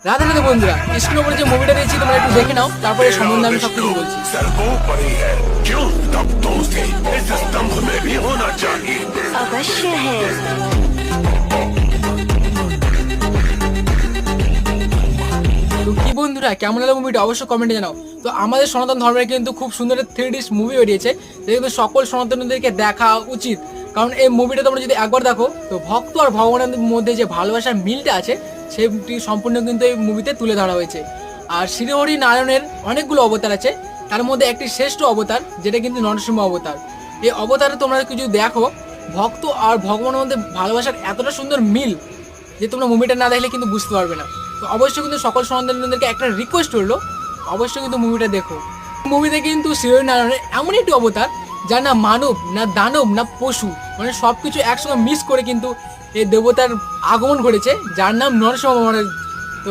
রাধে রাধে বন্ধুরা, কৃষ্ণ বলে যে মুভিটা দিয়েছি তোমরা একটু দেখে নাও, তারপরে সম্বন্ধে আমি সবকিছু বলছি। सर्वोपरि है क्यों तब तो उसे इस स्तंभ में भी होना चाहिए। अवश्य है। তো কি বন্ধুরা, কেমন হলো মুভিটা অবশ্যই কমেন্টে জানাও। তো আমাদের সনাতন ধর্মের কিন্তু খুব সুন্দর 3D মুভি বেরিয়েছে, যেটা কিন্তু সকল সনাতনীদেরকে দেখা উচিত। কারণ এই মুভিটা তোমরা যদি একবার দেখো, তো ভক্ত আর ভগবানের মধ্যে যে ভালোবাসার মিলটা আছে সেটি সম্পূর্ণ কিন্তু এই মুভিতে তুলে ধরা হয়েছে। আর শ্রীহরি নারায়ণের অনেকগুলো অবতার আছে, তার মধ্যে একটি শ্রেষ্ঠ অবতার যেটা কিন্তু নরসিংহ অবতার। এই অবতারে তোমরা কিছু দেখো, ভক্ত আর ভগবানের মধ্যে ভালোবাসার এতটা সুন্দর মিল যে তোমরা মুভিটা না দেখলে কিন্তু বুঝতে পারবে না। তো অবশ্যই কিন্তু সকল সন্তানদেরকে একটা রিকোয়েস্ট করলো, অবশ্যই কিন্তু মুভিটা দেখো। মুভিতে কিন্তু শ্রীনারায়ণের এমন একটি অবতার যার না মানব, না দানব, না পশু, মানে সব কিছু একসঙ্গে মিস করে কিন্তু এই দেবতার আগমন ঘটেছে, যার নাম নরসিংহ